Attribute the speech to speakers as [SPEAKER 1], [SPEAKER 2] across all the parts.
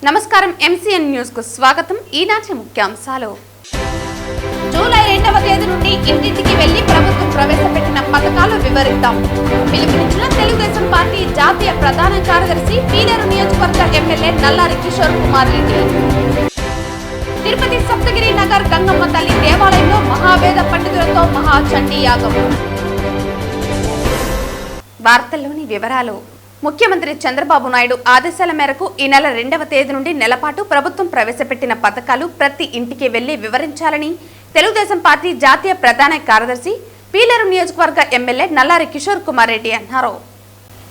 [SPEAKER 1] నమస్కారం MCN news కు స్వాగతం. ఈనాటి ముఖ్యాంశాలు. జూలై 2వ తేదీ నుండి ఇంటింటికి వెళ్లి ప్రభుత్వం ప్రవేశపెట్టిన పథకాలు వివరిద్దాం. పిలుపునిచ్చిన తెలుగుదేశం పార్టీ జాతీయ ప్రధాన కార్యదర్శి పీలేరు నియోజకవర్గ ఎమ్మెల్యే నల్లారి కిషోర్ కుమార్ రెడ్డి. తిరుపతి సప్తగిరి నగర్ గంగమ్మ తల్లి దేవాలయంలో మహావేద పండితులతో మహాచండీ యాగం. వార్తల్లోని వివరాలు. ముఖ్యమంత్రి చంద్రబాబు నాయుడు ఆదేశాల మేరకు ఈ నెల 2వ తేదీ నుండి నెలపాటు ప్రభుత్వం ప్రవేశపెట్టిన పథకాలు ప్రతి ఇంటికి వెళ్లి వివరించాలని తెలుగుదేశం పార్టీ జాతీయ ప్రధాన కార్యదర్శి పీలేరు నియోజకవర్గ ఎమ్మెల్యే నల్లారి కిషోర్ కుమార్ రెడ్డి అన్నారు.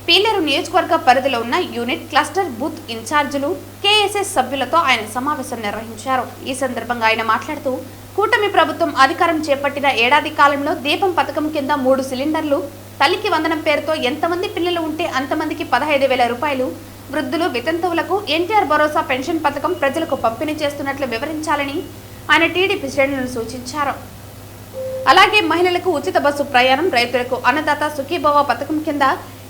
[SPEAKER 1] పీలేరు నియోజకవర్గ పరిధిలో ఉన్న యూనిట్, క్లస్టర్, బూత్ ఇన్ఛార్జీలు, కేఎస్ఎస్ సభ్యులతో ఆయన సమావేశం నిర్వహించారు. ఈ సందర్భంగా ఆయన మాట్లాడుతూ కూటమి ప్రభుత్వం అధికారం చేపట్టిన ఏడాది కాలంలో దీపం పథకం కింద 3 సిలిండర్లు, తల్లికి వందనం పేరుతో ఎంతమంది పిల్లలు ఉంటే అంతమందికి 15,000 రూపాయలు, వృద్ధులు, వితంతువులకు ఎన్టీఆర్ భరోసా పెన్షన్ పథకం ప్రజలకు పంపిణీ చేస్తున్నట్లు వివరించాలని ఆయన టీడీపీ శ్రేణులను సూచించారు. అలాగే మహిళలకు ఉచిత బస్సు ప్రయాణం, రైతులకు అన్నదాత సుఖీభవ పథకం కింద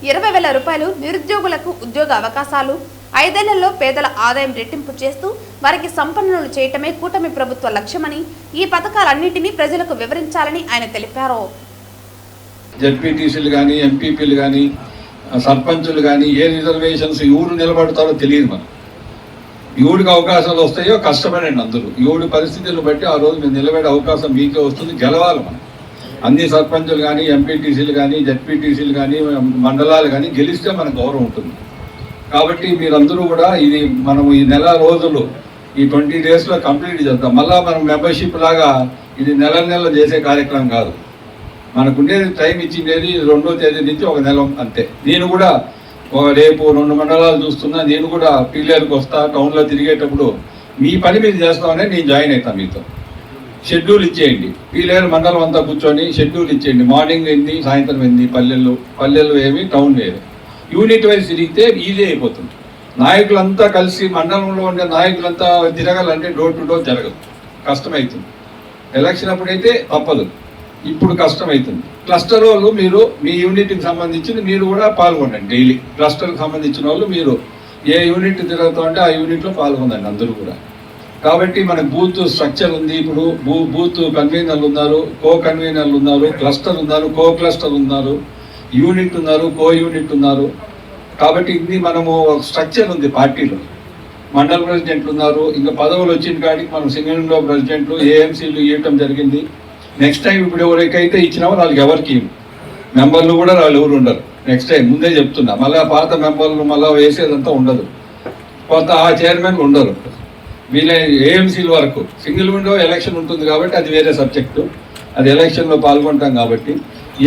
[SPEAKER 1] 20,000 రూపాయలు, నిరుద్యోగులకు ఉద్యోగ అవకాశాలు, 5 ఏళ్లలో పేదల ఆదాయం రెట్టింపు చేస్తూ వారికి సంపన్నులు చేయటమే కూటమి ప్రభుత్వ లక్ష్యమని, ఈ పథకాలన్నింటినీ ప్రజలకు వివరించాలని ఆయన తెలిపారు.
[SPEAKER 2] జడ్పీటీసీలు కానీ, ఎంపీపీలు కానీ, సర్పంచులు కానీ ఏ రిజర్వేషన్స్ ఎవరు నిలబడతారో తెలియదు. మనం ఎవరికి అవకాశాలు వస్తాయో కష్టపడండి అందరూ. ఎవరి పరిస్థితులను బట్టి ఆ రోజు మీరు నిలబడే అవకాశం మీకే వస్తుంది. గెలవాలి మనం. అన్ని సర్పంచులు కానీ, ఎంపీటీసీలు కానీ, జడ్పీటీసీలు కానీ, మండలాలు కానీ గెలిస్తే మనకు గౌరవం ఉంటుంది. కాబట్టి మీరందరూ కూడా ఇది మనం ఈ నెల రోజులు ఈ 20 డేస్లో కంప్లీట్ చేద్దాం. మళ్ళీ మనం మెంబర్షిప్ లాగా ఇది నెల చేసే కార్యక్రమం కాదు. మనకుండేది టైం ఇచ్చిండేది 2వ తేదీ నుంచి 1 నెల అంతే. నేను కూడా రేపు 2 మండలాలు చూస్తున్నా. నేను కూడా పీలేరుకి వస్తా, టౌన్లో తిరిగేటప్పుడు మీ పని మీరు చేస్తామని నేను జాయిన్ అవుతాను. మీతో షెడ్యూల్ ఇచ్చేయండి. పీలేరు మండలం అంతా కూర్చొని షెడ్యూల్ ఇచ్చేయండి. మార్నింగ్ ఏంది, సాయంత్రం ఏంది, పల్లెలు ఏమి, టౌన్ వేరు. యూనిట్ వైజ్ తిరిగితే ఈజీ అయిపోతుంది. నాయకులంతా కలిసి మండలంలో ఉండే నాయకులంతా తిరగాలంటే డోర్ టు డోర్ జరగదు, కష్టమవుతుంది. ఎలక్షన్ అప్పుడైతే తప్పదు, ఇప్పుడు కష్టమవుతుంది. క్లస్టర్ వాళ్ళు మీరు మీ యూనిట్కి సంబంధించి మీరు కూడా పాల్గొనండి. డైలీ క్లస్టర్కి సంబంధించిన వాళ్ళు మీరు ఏ యూనిట్ తిరుగుతామంటే ఆ యూనిట్లో పాల్గొనండి అందరూ కూడా. కాబట్టి మనకు బూత్ స్ట్రక్చర్ ఉంది. ఇప్పుడు బూత్ కన్వీనర్లు ఉన్నారు, కో కన్వీనర్లు ఉన్నారు, క్లస్టర్ ఉన్నారు, కో క్లస్టర్ ఉన్నారు, యూనిట్ ఉన్నారు, కో యూనిట్ ఉన్నారు. కాబట్టి ఇది మనము స్ట్రక్చర్ ఉంది పార్టీలో. మండల ప్రెసిడెంట్లు ఉన్నారు. ఇంకా పదవులు వచ్చిన కాడికి మనం సింగిల్ విండో ప్రెసిడెంట్లు, ఏఎంసీలు ఇవ్వటం జరిగింది. నెక్స్ట్ టైం ఇప్పుడు ఎవరికైతే ఇచ్చినామో వాళ్ళకి ఎవరికి మెంబర్లు కూడా వాళ్ళు ఎవరు ఉండరు. నెక్స్ట్ టైం ముందే చెప్తున్నా. మళ్ళీ పాత మెంబర్లు మళ్ళీ వేసేదంతా ఉండదు. కొత్త ఆ చైర్మన్ ఉండరు. వీళ్ళ ఏఎంసీల వరకు సింగిల్ విండో ఎలక్షన్ ఉంటుంది కాబట్టి అది వేరే సబ్జెక్టు. అది ఎలక్షన్లో పాల్గొంటాం కాబట్టి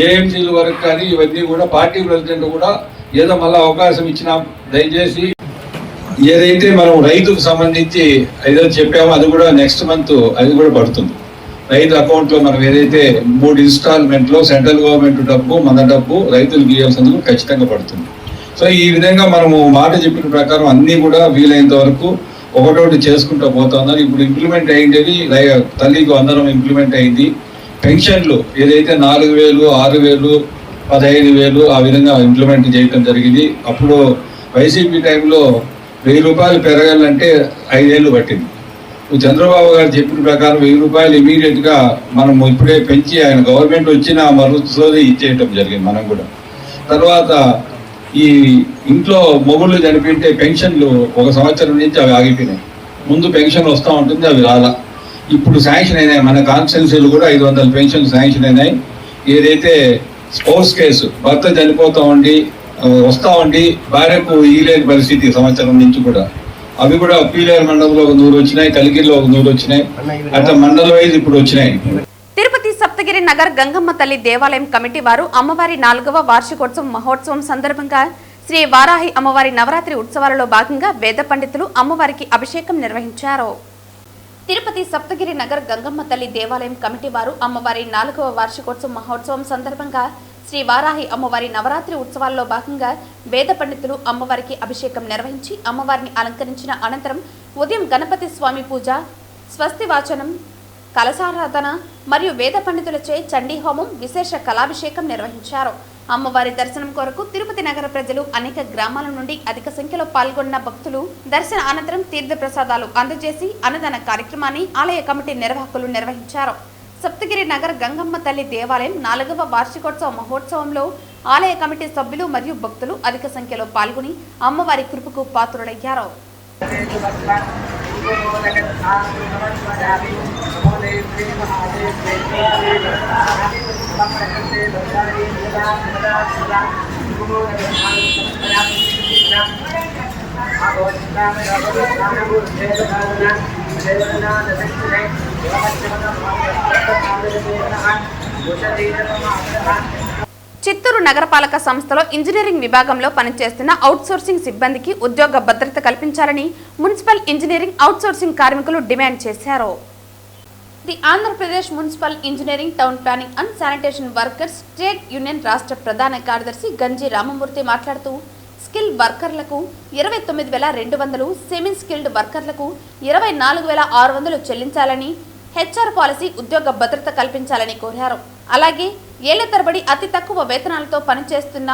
[SPEAKER 2] ఏఎంసీల వరకు కానీ ఇవన్నీ కూడా పార్టీ ప్రెసిడెంట్ కూడా ఏదో మళ్ళీ అవకాశం ఇచ్చినాం. దయచేసి ఏదైతే మనం రైతుకు సంబంధించి ఏదో చెప్పామో అది కూడా నెక్స్ట్ మంత్ అది కూడా పడుతుంది. రైతు అకౌంట్లో మనం ఏదైతే 3 ఇన్స్టాల్మెంట్లో సెంట్రల్ గవర్నమెంట్ డబ్బు, మన డబ్బు రైతులకు ఇవ్వాల్సినందుకు ఖచ్చితంగా పడుతుంది. సో ఈ విధంగా మనము మాట చెప్పిన ప్రకారం అన్నీ కూడా వీలైనంత వరకు ఒకటోటి చేసుకుంటూ పోతా ఉన్నారు. ఇప్పుడు ఇంప్లిమెంట్ అయ్యింది, తల్లికి వందనం ఇంప్లిమెంట్ అయింది. పెన్షన్లు ఏదైతే 4,000, 6,000, 15,000 ఆ విధంగా ఇంప్లిమెంట్ చేయడం జరిగింది. అప్పుడు వైసీపీ టైంలో 1,000 రూపాయలు పెరగాలంటే 5 ఏళ్ళు పట్టింది. చంద్రబాబు గారు చెప్పిన ప్రకారం 1,000 రూపాయలు ఇమీడియట్గా మనం ఇప్పుడే పెంచి ఆయన గవర్నమెంట్ వచ్చిన మరుసటి ఇచ్చేయటం జరిగింది. మనం కూడా తర్వాత ఈ ఇంట్లో మొగుళ్ళు చనిపోయింటే పెన్షన్లు 1 సంవత్సరం నుంచి అవి ఆగిపోయినాయి. ముందు పెన్షన్ వస్తూ ఉంటుంది, అవి రాలా. ఇప్పుడు శాంక్షన్ అయినాయి. మన కాన్స్టిట్యున్సీలు కూడా 500 పెన్షన్లు శాంక్షన్ అయినాయి. ఏదైతే స్పౌస్ కేసు భర్త చనిపోతా ఉండి వస్తూ ఉండి భార్యకు ఈలేని పరిస్థితి సంవత్సరం నుంచి కూడా అవి కూడా పీలేరు మండలంలో 100 వచ్చినాయి, కలిగిరిలో 100 వచ్చినాయి. అట్లా మండల వైజ్ ఇప్పుడు వచ్చినాయి.
[SPEAKER 1] తిరుపతి సప్తగిరి నగర్ గంగమ్మ తల్లి దేవాలయం కమిటీ వారు అమ్మవారి 4వ వార్షికోత్సవం మహోత్సవం సందర్భంగా శ్రీ వారాహి అమ్మవారి నవరాత్రి ఉత్సవాలలో భాగంగా వేద పండితులు అమ్మవారికి అభిషేకం నిర్వహించారు. తిరుపతి సప్తగిరి నగర్ గంగమ్మ తల్లి దేవాలయం కమిటీ వారు అమ్మవారి 4వ వార్షికోత్సవం మహోత్సవం సందర్భంగా శ్రీ వారాహి అమ్మవారి నవరాత్రి ఉత్సవాల్లో భాగంగా వేద పండితులు అమ్మవారికి అభిషేకం నిర్వహించి అమ్మవారిని అలంకరించిన అనంతరం ఉదయం గణపతి స్వామి పూజ, స్వస్తి వాచనం, కలశారాధన మరియు వేద పండితులచే చండీ హోమం, విశేష కళాభిషేకం నిర్వహించారు. అమ్మవారి దర్శనం కొరకు తిరుపతి నగర ప్రజలు అనేక గ్రామాల నుండి అధిక సంఖ్యలో పాల్గొన్న భక్తులు దర్శన అనంతరం తీర్థ ప్రసాదాలు అందజేసి అన్నదాన కార్యక్రమాన్ని ఆలయ కమిటీ నిర్వాహకులు నిర్వహించారు. సప్తగిరి నగర్ గంగమ్మ తల్లి దేవాలయం 4వ వార్షికోత్సవ మహోత్సవంలో ఆలయ కమిటీ సభ్యులు మరియు భక్తులు అధిక సంఖ్యలో పాల్గొని అమ్మవారి కృపకు పాత్రులయ్యారు. చిత్తూరు నగరపాలక సంస్థలో ఇంజనీరింగ్ విభాగంలో పనిచేస్తున్న అవుట్సోర్సింగ్ సిబ్బందికి ఉద్యోగ భద్రత కల్పించాలని మున్సిపల్ ఇంజనీరింగ్ అవుట్సోర్సింగ్ కార్మికులు డిమాండ్ చేశారు. The Andhra Pradesh municipal engineering town planning and sanitation workers trade union రాష్ట్ర ప్రధాన కార్యదర్శి గంజి రామమూర్తి మాట్లాడుతూ స్కిల్ వర్కర్లకు 29,200, సెమీ స్కిల్డ్ వర్కర్లకు 24,600 చెల్లించాలని, హెచ్ఆర్ పాలసీ ఉద్యోగ భద్రత కల్పించాలని కోరారు. అలాగే ఏళ్ల తరబడి అతి తక్కువ వేతనాలతో పనిచేస్తున్న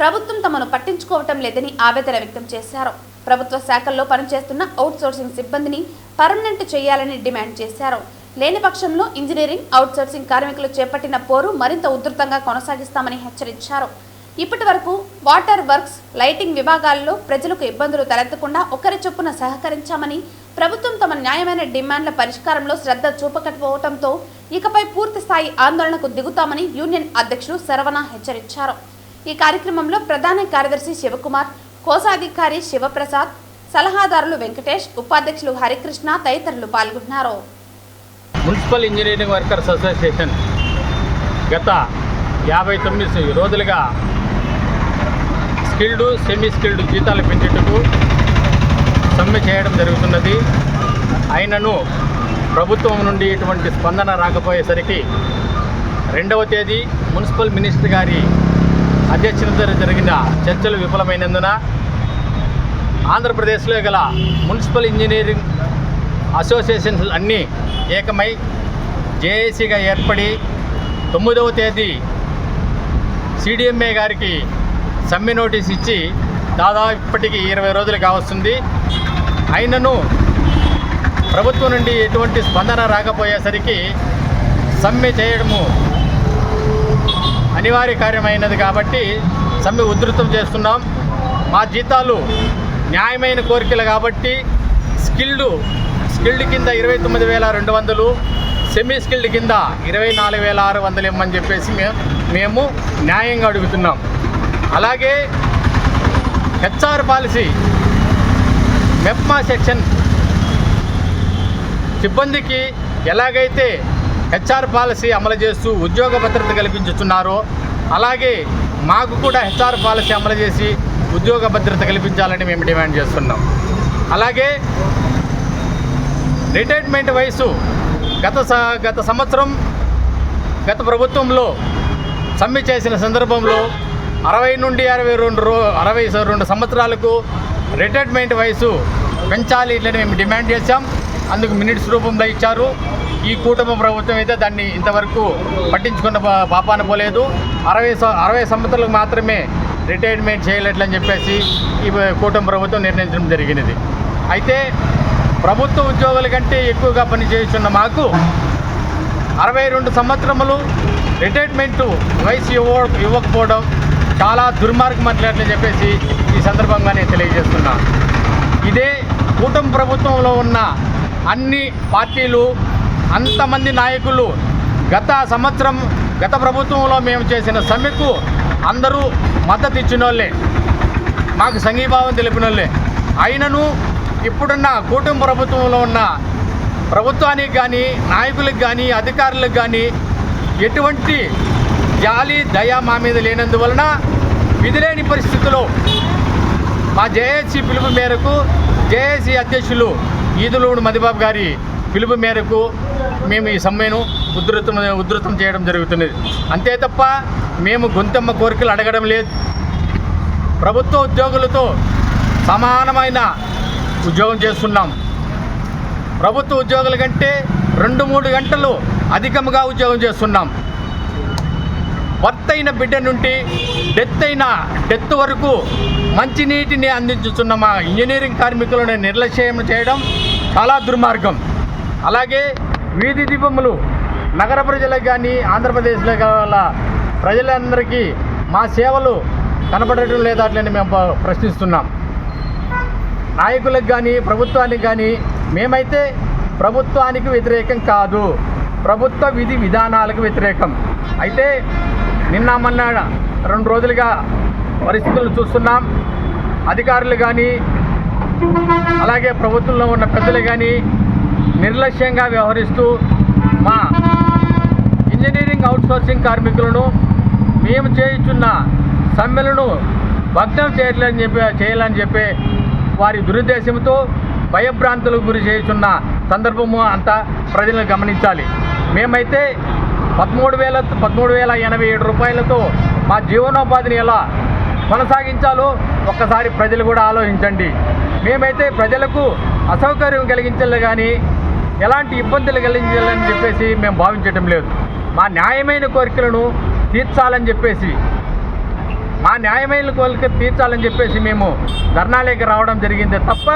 [SPEAKER 1] ప్రభుత్వం తమను పట్టించుకోవటం లేదని ఆవేదన వ్యక్తం చేశారు. ప్రభుత్వ శాఖల్లో పనిచేస్తున్న అవుట్సోర్సింగ్ సిబ్బందిని పర్మనెంట్ చేయాలని డిమాండ్ చేశారు. లేని పక్షంలో ఇంజనీరింగ్ అవుట్సోర్సింగ్ కార్మికులు చేపట్టిన పోరు మరింత ఉధృతంగా కొనసాగిస్తామని హెచ్చరించారు. ఇప్పటి వరకు వాటర్ వర్క్స్, లైటింగ్ విభాగాల్లో ప్రజలకు ఇబ్బందులు తలెత్తకుండా ఒకరి చొప్పున సహకరించామని, ప్రభుత్వం తమ న్యాయమైన డిమాండ్ల పరిష్కారంలో శ్రద్ధ చూపకపోవడంతో ఇకపై పూర్తి స్థాయి ఆందోళనకు దిగుతామని యూనియన్ అధ్యక్షులు శరవణ హెచ్చరించారు. ఈ కార్యక్రమంలో ప్రధాన కార్యదర్శి శివకుమార్, కోశాధికారి శివప్రసాద్, సలహాదారులు వెంకటేష్, ఉపాధ్యక్షులు హరికృష్ణ తదితరులు పాల్గొన్నారు.
[SPEAKER 3] మున్సిపల్ ఇంజనీరింగ్ వర్కర్స్ అసోసియేషన్ గత 59 రోజులుగా స్కిల్డ్, సెమీ స్కిల్డ్ జీతాలు పెంచేందుకు సమ్మె చేయడం జరుగుతున్నది. అయినను ప్రభుత్వం నుండి ఎటువంటి స్పందన రాకపోయేసరికి 2వ తేదీ మున్సిపల్ మినిస్టర్ గారి అధ్యక్షతన జరిగిన చర్చలు విఫలమైనందున ఆంధ్రప్రదేశ్లో గల మున్సిపల్ ఇంజనీరింగ్ అసోసియేషన్స్ అన్నీ ఏకమై జేఏసీగా ఏర్పడి 9వ తేదీ సిడిఎంఏ గారికి సమ్మె నోటీస్ ఇచ్చి దాదాపు ఇప్పటికీ 20 రోజులు కావస్తుంది. అయినను ప్రభుత్వం నుండి ఎటువంటి స్పందన రాకపోయేసరికి సమ్మె చేయడము అనివార్య కార్యమైనది కాబట్టి సమ్మె ఉధృతం చేస్తున్నాం. మా జీతాలు న్యాయమైన కోరికలు కాబట్టి స్కిల్డ్ కింద 29,200, సెమీ స్కిల్డ్ కింద 24,600 ఇమ్మని చెప్పేసి మేము న్యాయంగా అడుగుతున్నాం. అలాగే హెచ్ఆర్ పాలసీ మెప్మా సెక్షన్ సిబ్బందికి ఎలాగైతే హెచ్ఆర్ పాలసీ అమలు చేస్తూ ఉద్యోగ భద్రత కల్పించుతున్నారో అలాగే మాకు కూడా హెచ్ఆర్ పాలసీ అమలు చేసి ఉద్యోగ భద్రత కల్పించాలని మేము డిమాండ్ చేస్తున్నాం. అలాగే రిటైర్మెంట్ వయసు గత సంవత్సరం గత ప్రభుత్వంలో సమ్మె చేసిన సందర్భంలో 60 నుండి 62 సంవత్సరాలకు రిటైర్మెంట్ వయసు పెంచాలి ఇట్లని మేము డిమాండ్ చేశాం. అందుకు మినిట్స్ రూపంలో ఇచ్చారు. ఈ కూటమి ప్రభుత్వం అయితే దాన్ని ఇంతవరకు పట్టించుకున్న పాపాన పోలేదు. 60 సంవత్సరాలకు మాత్రమే రిటైర్మెంట్ చేయలేట్లని చెప్పేసి ఈ కూటమి ప్రభుత్వం నిర్ణయించడం జరిగినది. అయితే ప్రభుత్వ ఉద్యోగుల కంటే ఎక్కువగా పనిచేస్తున్న మాకు 62 సంవత్సరములు రిటైర్మెంట్ వయసు ఇవ్వకపోవడం చాలా దుర్మార్గం అట్లని చెప్పేసి ఈ సందర్భంగా నేను తెలియజేస్తున్నాను. ఇదే కూటమి ప్రభుత్వంలో ఉన్న అన్ని పార్టీలు, అంతమంది నాయకులు గత ప్రభుత్వంలో మేము చేసిన సమ్మెకు అందరూ మద్దతు ఇచ్చిన వాళ్ళే, మాకు సంఘీభావం తెలిపిన వాళ్ళే. అయినను ఇప్పుడున్న కూటమి ప్రభుత్వంలో ఉన్న ప్రభుత్వానికి కానీ, నాయకులకు కానీ, అధికారులకు కానీ ఎటువంటి జాలి దయ మా మీద లేనందువలన విధిలేని పరిస్థితుల్లో మా జేఏసీ పిలుపు మేరకు, జేఏసీ అధ్యక్షులు ఈదులూరు మదిబాబు గారి పిలుపు మేరకు మేము ఈ సమ్మెను ఉధృతం చేయడం జరుగుతున్నది. అంతే తప్ప మేము గొంతెమ్మ కోరికలు అడగడం లేదు. ప్రభుత్వ ఉద్యోగులతో సమానమైన ఉద్యోగం చేస్తున్నాం. ప్రభుత్వ ఉద్యోగుల కంటే 2-3 గంటలు అధికంగా ఉద్యోగం చేస్తున్నాం. బర్త్ అయిన బిడ్డ నుండి డెత్ వరకు మంచినీటిని అందించుతున్న మా ఇంజనీరింగ్ కార్మికులను నిర్లక్ష్యం చేయడం చాలా దుర్మార్గం. అలాగే వీధి దీపములు నగర ప్రజలకు కానీ ఆంధ్రప్రదేశ్లో గల ప్రజలందరికీ మా సేవలు కనబడటం లేదా అట్లని మేము ప్రశ్నిస్తున్నాం. నాయకులకు కానీ ప్రభుత్వానికి కానీ మేమైతే ప్రభుత్వానికి వ్యతిరేకం కాదు, ప్రభుత్వ విధి విధానాలకు వ్యతిరేకం. అయితే నిన్న మొన్న 2 రోజులుగా పరిస్థితులు చూస్తున్నాం. అధికారులు కానీ అలాగే ప్రభుత్వంలో ఉన్న పెద్దలు కానీ నిర్లక్ష్యంగా వ్యవహరిస్తూ మా ఇంజనీరింగ్ అవుట్సోర్సింగ్ కార్మికులను మేము చేయించున్న సమ్మెలను భగ్నం చేయాలని చెప్పి వారి దురుద్దేశంతో భయభ్రాంతులకు గురి చేస్తున్న సందర్భము అంతా ప్రజలను గమనించాలి. మేమైతే 13,087 రూపాయలతో మా జీవనోపాధిని ఎలా కొనసాగించాలో ఒక్కసారి ప్రజలు కూడా ఆలోచించండి. మేమైతే ప్రజలకు అసౌకర్యం కలిగించాలి కానీ ఎలాంటి ఇబ్బందులు కలిగించాలని చెప్పేసి మేము భావించటం లేదు. మా న్యాయమైన కోరికలను తీర్చాలని చెప్పేసి మేము ధర్నాలేకి రావడం జరిగింది తప్ప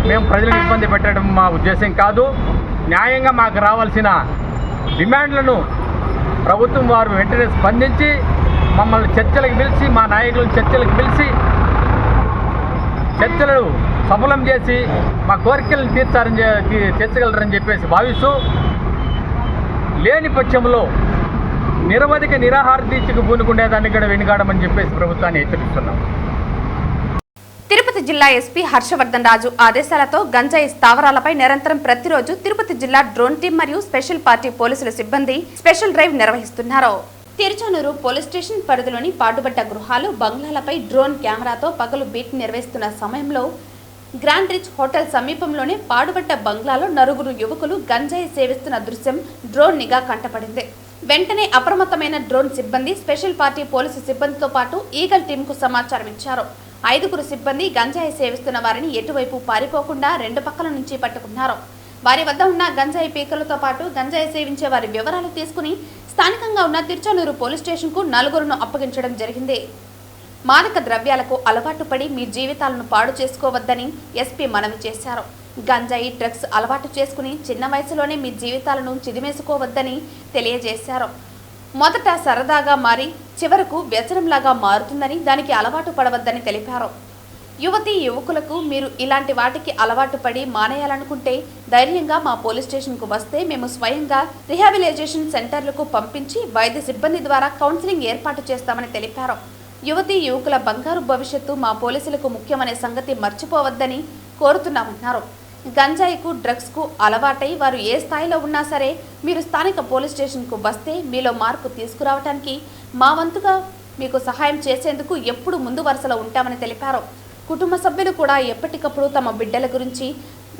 [SPEAKER 3] మేము ప్రజలకు ఇబ్బంది పెట్టడం మా ఉద్దేశం కాదు. న్యాయంగా మాకు రావాల్సిన డిమాండ్లను ప్రభుత్వం వారు వెంటనే స్పందించి మమ్మల్ని చర్చలకు పిలిచి మా నాయకులను చర్చలకు పిలిచి చర్చలు సఫలం చేసి మా కోరికలను తీర్చగలరని చెప్పేసి భావిస్తూ లేని పక్షంలో నిరవధిక నిరాహార దీక్షకు పూనుకునేదాన్ని కూడా వెనుకాడమని చెప్పేసి ప్రభుత్వాన్ని హెచ్చరిస్తున్నాం.
[SPEAKER 1] తిరుపతి జిల్లా ఎస్పీ హర్షవర్ధన్ రాజు ఆదేశాలతో గంజాయి స్థావరాలపై నిరంతరం ప్రతిరోజు తిరుపతి జిల్లా డ్రోన్ టీం మరియు స్పెషల్ పార్టీ పోలీసుల సిబ్బంది స్పెషల్ డ్రైవ్ నిర్వహిస్తున్నారు. తిరుచానూరు పోలీస్ స్టేషన్ పరిధిలోని పాడుబడ్డ గృహాలు బంగ్లాలపై డ్రోన్ కెమెరాతో పగలు బీట్ నిర్వహిస్తున్న సమయంలో గ్రాండ్ రిచ్ హోటల్ సమీపంలోనే పాడుబడ్డ బంగ్లాలో 9 యువకులు గంజాయి సేవిస్తున్న దృశ్యం డ్రోన్ నిఘా కంటపడింది. వెంటనే అప్రమత్తమైన డ్రోన్ సిబ్బంది స్పెషల్ పార్టీ పోలీసు సిబ్బందితో పాటు ఈగల్ టీంకు సమాచారం ఇచ్చారు. 5 సిబ్బంది గంజాయి సేవిస్తున్న వారిని ఎటువైపు పారిపోకుండా 2 పక్కల నుంచి పట్టుకున్నారు. వారి వద్ద ఉన్న గంజాయి పీకలతో పాటు గంజాయి సేవించే వారి వివరాలు తీసుకుని స్థానికంగా ఉన్న తిరుచానూరు పోలీస్ స్టేషన్కు 4 అప్పగించడం జరిగింది. మాదక ద్రవ్యాలకు అలవాటు పడి మీ జీవితాలను పాడు చేసుకోవద్దని ఎస్పీ మనవి చేశారు. గంజాయి డ్రగ్స్ అలవాటు చేసుకుని చిన్న వయసులోనే మీ జీవితాలను చిదిమేసుకోవద్దని తెలియజేశారు. మొదట సరదాగా మారి చివరకు వ్యసనంలాగా మారుతుందని దానికి అలవాటు పడవద్దని తెలిపారు. యువకులకు మీరు ఇలాంటి వాటికి అలవాటు పడి మానేయాలనుకుంటే ధైర్యంగా మా పోలీస్ స్టేషన్కు వస్తే మేము స్వయంగా రిహాబిలైజేషన్ సెంటర్లకు పంపించి వైద్య సిబ్బంది ద్వారా కౌన్సిలింగ్ ఏర్పాటు చేస్తామని తెలిపారు. యువకుల బంగారు భవిష్యత్తు మా పోలీసులకు ముఖ్యమనే సంగతి మర్చిపోవద్దని కోరుతున్నామన్నారు. గంజాయికు డ్రగ్స్కు అలవాటై వారు ఏ స్థాయిలో ఉన్నా సరే మీరు స్థానిక పోలీస్ స్టేషన్కు వస్తే మీలో మార్పు తీసుకురావడానికి మా వంతుగా మీకు సహాయం చేసేందుకు ఎప్పుడు ముందు వరుసలో ఉంటామని తెలిపారు. కుటుంబ సభ్యులు కూడా ఎప్పటికప్పుడు తమ బిడ్డల గురించి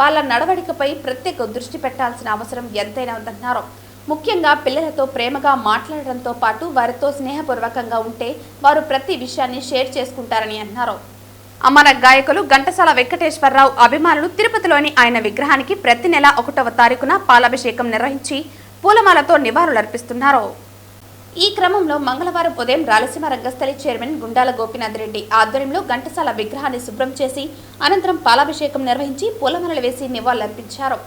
[SPEAKER 1] వాళ్ళ నడవడికపై ప్రత్యేక దృష్టి పెట్టాల్సిన అవసరం ఎంతైనా ఉందన్నారు. ముఖ్యంగా పిల్లలతో ప్రేమగా మాట్లాడడంతో పాటు వారితో స్నేహపూర్వకంగా ఉంటే వారు ప్రతి విషయాన్ని షేర్ చేసుకుంటారని అన్నారు. అమర గాయకులు ఘంటసాల వెంకటేశ్వరరావు అభిమానులు తిరుపతిలోని ఆయన విగ్రహానికి ప్రతి నెల 1వ తారీఖున పాలాభిషేకం నిర్వహించి పూలమాలతో నివాళులర్పిస్తున్నారు. ఈ క్రమంలో మంగళవారం ఉదయం రాయలసీమ రంగస్థలి చైర్మన్ గుండాల గోపీనాథ్ రెడ్డి ఆధ్వర్యంలో ఘంటసాల విగ్రహాన్ని శుభ్రం చేసి అనంతరం పాలాభిషేకం నిర్వహించి పూలమాలలు వేసి నివాళులర్పించారు.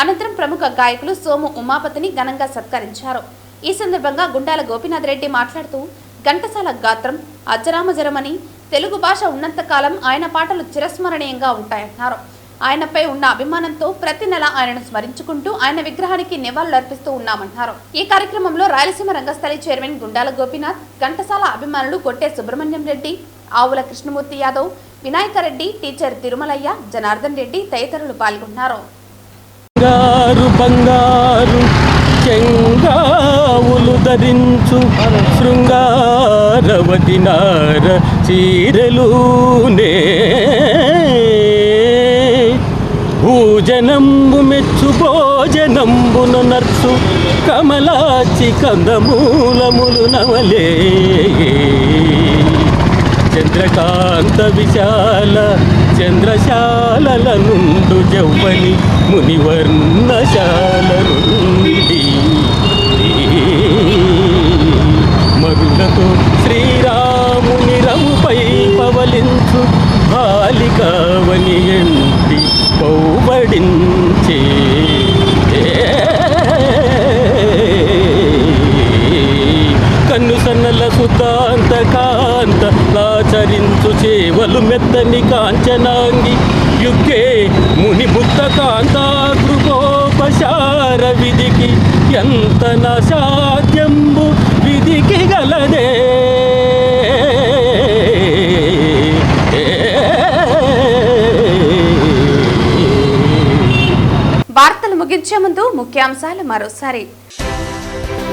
[SPEAKER 1] అనంతరం ప్రముఖ గాయకులు సోము ఉమాపతిని ఘనంగా సత్కరించారు. ఈ సందర్భంగా గుండాల గోపీనాథ్ రెడ్డి మాట్లాడుతూ ఘంటసాల గాత్రం అజరామజరమని, తెలుగు భాష ఉన్నంతకాలం ఆయన పాటలు చిరస్మరణీయంగా ఉంటాయన్నారు. ఆయనపై ఉన్న అభిమానంతో ప్రతి నెల ఆయనను స్మరించుకుంటూ ఆయన విగ్రహానికి నివాళులర్పిస్తూ ఉన్నామన్నారు. ఈ కార్యక్రమంలో రాయలసీమ రంగస్థలి చైర్మన్ గుండాల గోపీనాథ్, ఘంటసాల అభిమానులు కొట్టే సుబ్రహ్మణ్యం రెడ్డి, ఆవుల కృష్ణమూర్తి యాదవ్, వినాయకరెడ్డి, టీచర్ తిరుమలయ్య, జనార్దన్ రెడ్డి తదితరులు పాల్గొన్నారు.
[SPEAKER 4] బంగారు చెంగావులు ధరించు శృంగారవతి నార చీరలునే భూజనంబు మెచ్చు భోజనంబును నర్సు కమలాచి కందమూలములు నవలే చంద్రకాంత విశాల చంద్రశాలల నుండు జవ్వని మునివర్ణశాల నుండి మరులతో శ్రీరాముని రముపై పవలించు బాలికావని ఎంటి పౌబడించే కన్ను సన్నల సుతాంత కాంత లాచరించు చేవలు మెత్తని కాంచనాంగి యుగే ముని బుద్ధ కాంతాగృపోపశార విధికి ఎంత నసాధ్యంబు విధికి గలదే.
[SPEAKER 1] వార్తలు ముగించే ముందు ముఖ్యాంశాలు మరోసారి.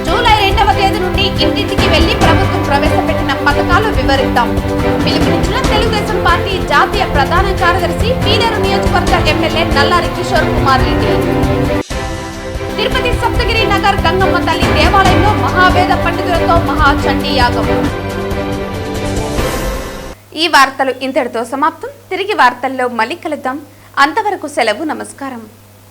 [SPEAKER 1] జూలై 2వ తేదీ నుండి ఇంటింటికి వెళ్లి ప్రభుత్వం ప్రవేశపెట్టిన పథకాలు వివరిద్దాం. పిలుపునిచ్చిన తెలుగుదేశం పార్టీ జాతీయ ప్రధాన కార్యదర్శి పీలేరు నియోజకవర్గ ఎమ్మెల్యే నల్లారి కిషోర్ కుమార్ రెడ్డి. తిరుపతి సప్తగిరి నగర్ గంగమ్మ తల్లి దేవాలయంలో మహావేద పండితులతో మహాచండీ యాగం. ఈ వార్తలు ఇంతటితో సమాప్తం. తిరిగి వార్తల్లో మళ్ళీ కలుద్దాం. అంతవరకు సెలవు. నమస్కారం.